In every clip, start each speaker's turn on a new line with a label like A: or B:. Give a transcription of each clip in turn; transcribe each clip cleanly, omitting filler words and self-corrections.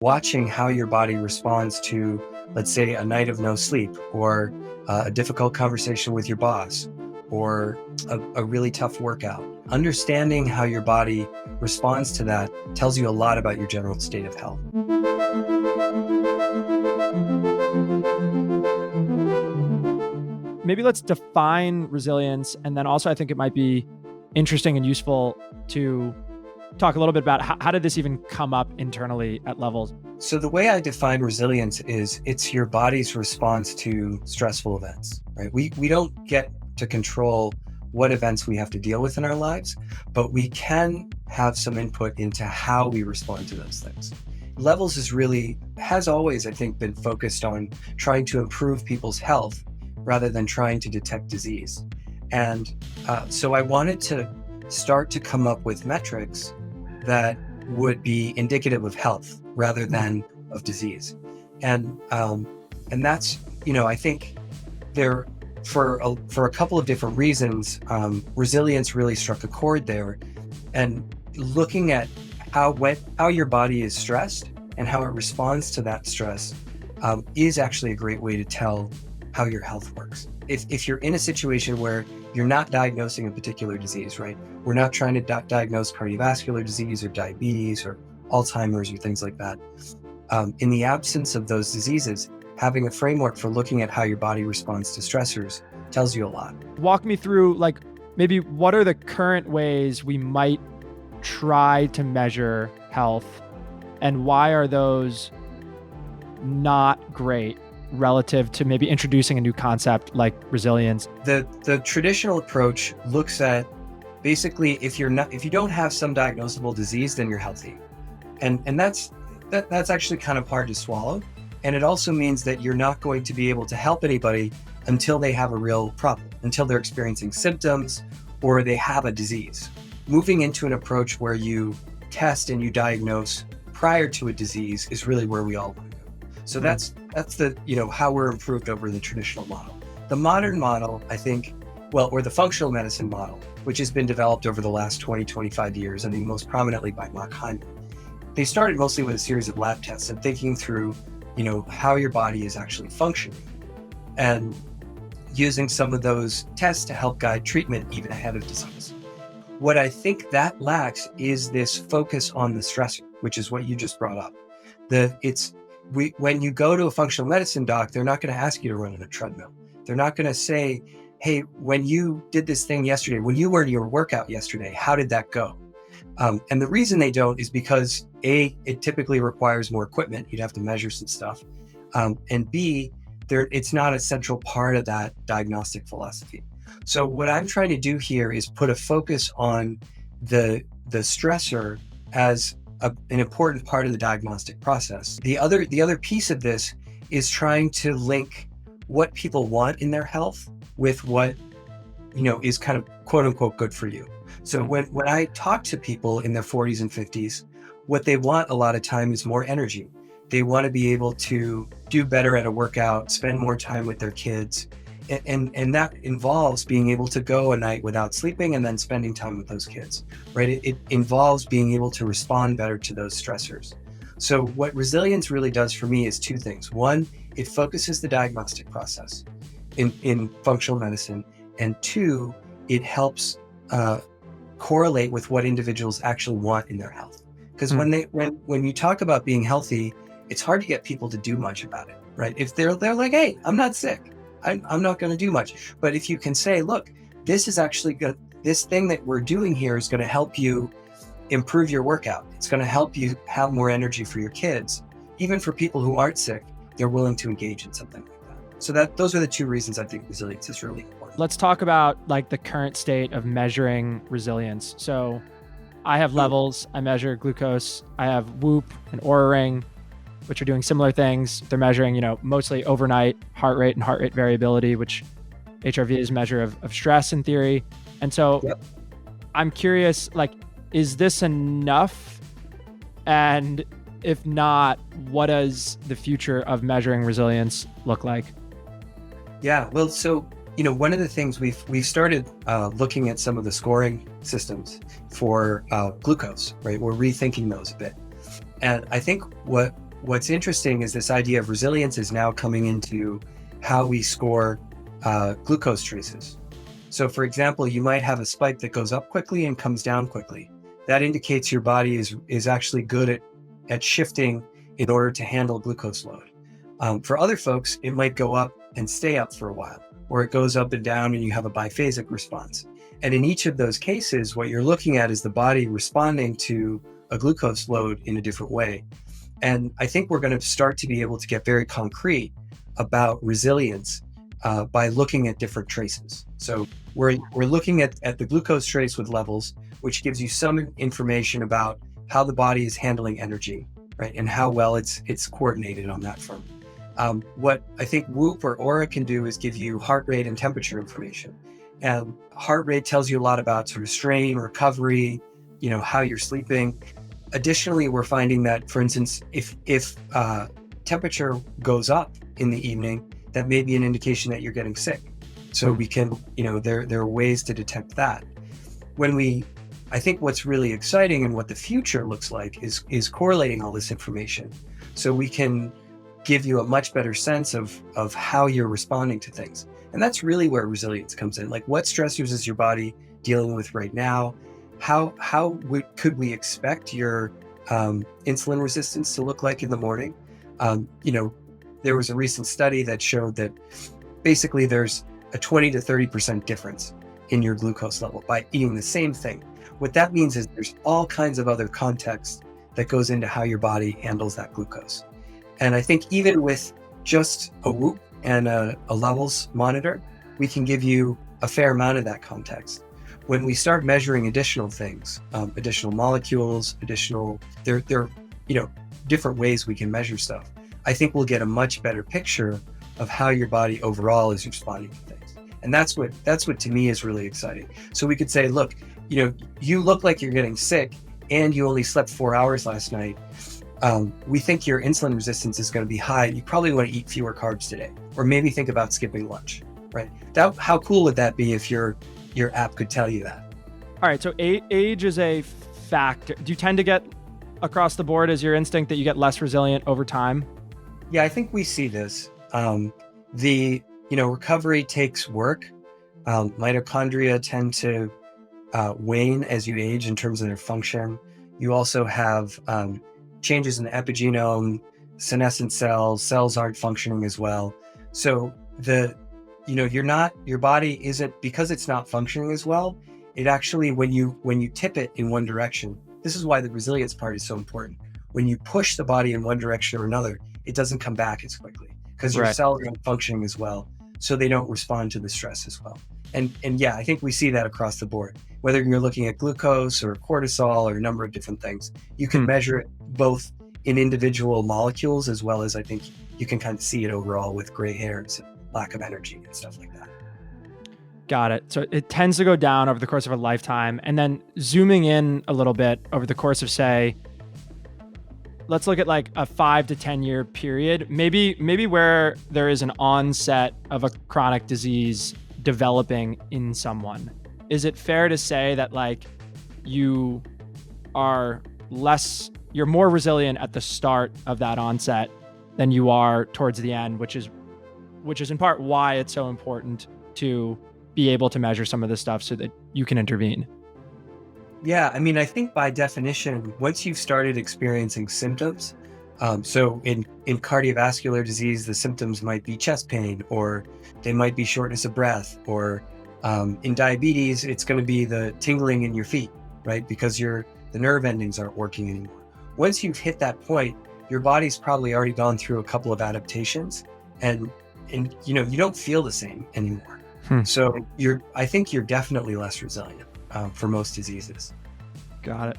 A: watching how your body responds to, let's say, a night of no sleep, or a difficult conversation with your boss, or a really tough workout. Understanding how your body responds to that tells you a lot about your general state of health.
B: Maybe let's define resilience. And then also, I think it might be interesting and useful to talk a little bit about how did this even come up internally at levels?
A: So the way I define resilience is it's your body's response to stressful events, right? We don't get to control what events we have to deal with in our lives, but we can have some input into how we respond to those things. Levels has always, I think, been focused on trying to improve people's health rather than trying to detect disease. And so I wanted to start to come up with metrics that would be indicative of health rather than of disease. And that's, I think there, for a couple of different reasons, resilience really struck a chord there. And looking at how your body is stressed and how it responds to that stress is actually a great way to tell how your health works. If you're in a situation where you're not diagnosing a particular disease, right? We're not trying to diagnose cardiovascular disease or diabetes or Alzheimer's or things like that. In the absence of those diseases, having a framework for looking at how your body responds to stressors tells you a lot.
B: Walk me through, maybe what are the current ways we might try to measure health, and why are those not great relative to maybe introducing a new concept like resilience?
A: The traditional approach looks at basically if you don't have some diagnosable disease, then you're healthy, and that's actually kind of hard to swallow. And it also means that you're not going to be able to help anybody until they have a real problem, until they're experiencing symptoms or they have a disease. Moving into an approach where you test and you diagnose prior to a disease is really where we all want to go. So that's the, how we're improved over the traditional model. The modern model, I think, or the functional medicine model, which has been developed over the last 20, 25 years, I mean, most prominently by Mark Hyman. They started mostly with a series of lab tests and thinking through, how your body is actually functioning, and using some of those tests to help guide treatment even ahead of disease. What I think that lacks is this focus on the stressor, which is what you just brought up. When you go to a functional medicine doc, they're not going to ask you to run on a treadmill. They're not going to say, hey, when you did this thing yesterday, when you were in your workout yesterday, how did that go? And the reason they don't is because A, it typically requires more equipment. You'd have to measure some stuff. And B, it's not a central part of that diagnostic philosophy. So what I'm trying to do here is put a focus on the stressor as an important part of the diagnostic process. The other piece of this is trying to link what people want in their health with what is kind of quote unquote good for you. So when I talk to people in their 40s and 50s, what they want a lot of time is more energy. They want to be able to do better at a workout, spend more time with their kids. And that involves being able to go a night without sleeping and then spending time with those kids, right? It involves being able to respond better to those stressors. So what resilience really does for me is two things. One, it focuses the diagnostic process in functional medicine. And two, it helps correlate with what individuals actually want in their health. Because when you talk about being healthy, it's hard to get people to do much about it, right? If they're like, hey, I'm not sick, I'm not going to do much. But if you can say, look, this is actually good, this thing that we're doing here is going to help you improve your workout. It's going to help you have more energy for your kids. Even for people who aren't sick, they're willing to engage in something like that. So those are the two reasons I think resilience is really important.
B: Let's talk about the current state of measuring resilience. So I have levels, I measure glucose, I have Whoop and Oura Ring, which are doing similar things. They're measuring, mostly overnight heart rate and heart rate variability, which HRV is a measure of stress in theory. And so I'm curious, is this enough? And if not, what does the future of measuring resilience look like?
A: Yeah, well, so one of the things we've started looking at some of the scoring systems for glucose, right? We're rethinking those a bit. And I think what what's interesting is this idea of resilience is now coming into how we score glucose traces. So for example, you might have a spike that goes up quickly and comes down quickly. That indicates your body is actually good at shifting in order to handle glucose load. For other folks, it might go up and stay up for a while, or it goes up and down and you have a biphasic response. And in each of those cases, what you're looking at is the body responding to a glucose load in a different way. And I think we're going to start to be able to get very concrete about resilience by looking at different traces. So we're looking at the glucose trace with levels, which gives you some information about how the body is handling energy, right? And how well it's coordinated on that front. What I think Whoop or Oura can do is give you heart rate and temperature information. And heart rate tells you a lot about sort of strain, recovery, how you're sleeping. Additionally, we're finding that, for instance, if temperature goes up in the evening, that may be an indication that you're getting sick. So we can, there are ways to detect that. I think what's really exciting and what the future looks like is correlating all this information. So we can give you a much better sense of how you're responding to things. And that's really where resilience comes in. Like, what stressors is your body dealing with right now? How could we expect your insulin resistance to look like in the morning? There was a recent study that showed that basically there's a 20 to 30% difference in your glucose level by eating the same thing. What that means is there's all kinds of other context that goes into how your body handles that glucose. And I think even with just a Whoop and a levels monitor, we can give you a fair amount of that context. When we start measuring additional things, additional molecules, there are different ways we can measure stuff. I think we'll get a much better picture of how your body overall is responding to things. And that's what to me is really exciting. So we could say, look, you look like you're getting sick and you only slept 4 hours last night. We think your insulin resistance is going to be high. You probably want to eat fewer carbs today, or maybe think about skipping lunch, right? How cool would that be if your app could tell you that?
B: All right, so age is a factor. Do you tend to get across the board as your instinct that you get less resilient over time?
A: Yeah, I think we see this. Recovery takes work. Mitochondria tend to wane as you age in terms of their function. You also have changes in the epigenome, senescent cells aren't functioning as well. So your body isn't, because it's not functioning as well, it actually, when you tip it in one direction, this is why the resilience part is so important. When you push the body in one direction or another, it doesn't come back as quickly because your cells aren't functioning as well. So they don't respond to the stress as well. And yeah, I think we see that across the board. Whether you're looking at glucose or cortisol or a number of different things, you can measure it both in individual molecules, as well as I think you can kind of see it overall with gray hairs and lack of energy and stuff like that.
B: Got it. So it tends to go down over the course of a lifetime. And then zooming in a little bit over the course of, say, let's look at like a 5 to 10 year period, maybe where there is an onset of a chronic disease developing in someone. Is it fair to say that like you're more resilient at the start of that onset than you are towards the end, which is in part why it's so important to be able to measure some of this stuff so that you can intervene?
A: Yeah, I mean, I think by definition, once you've started experiencing symptoms, so in cardiovascular disease, the symptoms might be chest pain, or they might be shortness of breath, or in diabetes, it's going to be the tingling in your feet, right? Because the nerve endings aren't working anymore. Once you've hit that point, your body's probably already gone through a couple of adaptations, and you don't feel the same anymore. So I think you're definitely less resilient for most diseases.
B: Got it.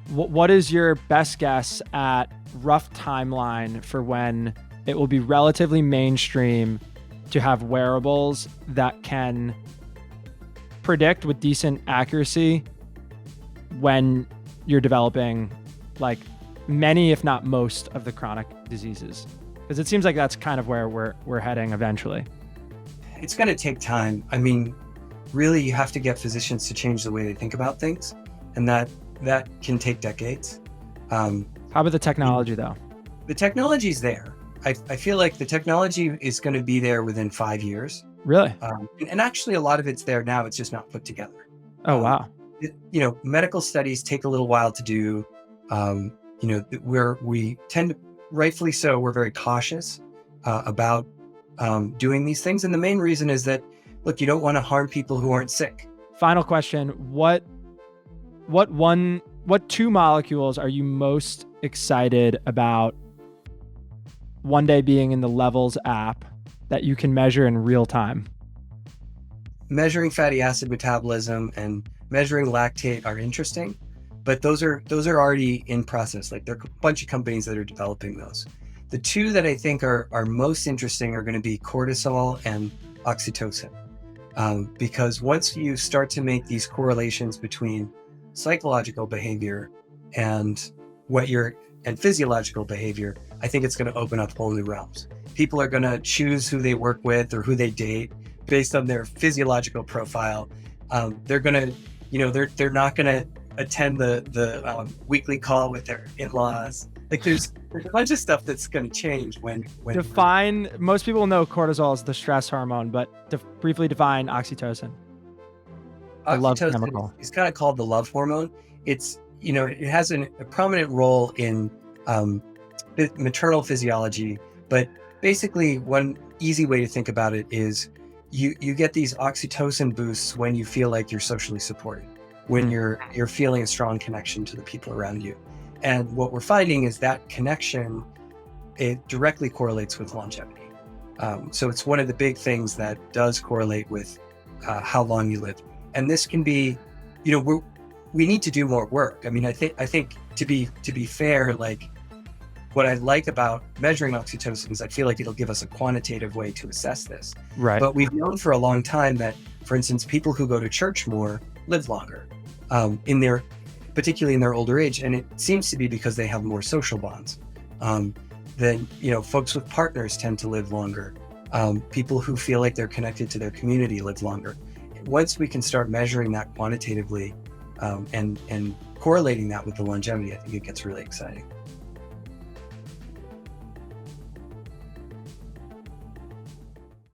B: What is your best guess at rough timeline for when it will be relatively mainstream to have wearables that can predict with decent accuracy when you're developing like many, if not most, of the chronic diseases? Because it seems like that's kind of where we're heading eventually.
A: It's going to take time. I mean, really, you have to get physicians to change the way they think about things, and that can take decades.
B: How about the technology, though?
A: The technology's there. I feel like the technology is going to be there within 5 years.
B: Really?
A: And actually, a lot of it's there now. It's just not put together.
B: Oh,
A: Um,
B: wow.
A: medical studies take a little while to do. Where we tend to, rightfully so, we're very cautious about doing these things. And the main reason is that, look, you don't want to harm people who aren't sick.
B: Final question. What two molecules are you most excited about one day being in the Levels app that you can measure in real time?
A: Measuring fatty acid metabolism and measuring lactate are interesting, but those are already in process. Like, there are a bunch of companies that are developing those. The two that I think are most interesting are going to be cortisol and oxytocin, because once you start to make these correlations between psychological behavior and physiological behavior, I think it's going to open up whole new realms. People are going to choose who they work with or who they date based on their physiological profile. They're going to, they're not going to attend the weekly call with their in-laws. Like, there's a bunch of stuff that's going to change when
B: Most people know cortisol is the stress hormone, but briefly define oxytocin. The love chemical.
A: It's kind of called the love hormone. It's, it has a prominent role in maternal physiology, but basically one easy way to think about it is you get these oxytocin boosts when you feel like you're socially supported, when you're feeling a strong connection to the people around you. And what we're finding is that connection, it directly correlates with longevity. So it's one of the big things that does correlate with how long you live. And this can be, we need to do more work. I mean, I think to be fair, like, what I like about measuring oxytocin is I feel like it'll give us a quantitative way to assess this.
B: Right.
A: But we've known for a long time that, for instance, people who go to church more live longer, particularly in their older age. And it seems to be because they have more social bonds. Then, folks with partners tend to live longer. People who feel like they're connected to their community live longer. Once we can start measuring that quantitatively and correlating that with the longevity, I think it gets really exciting.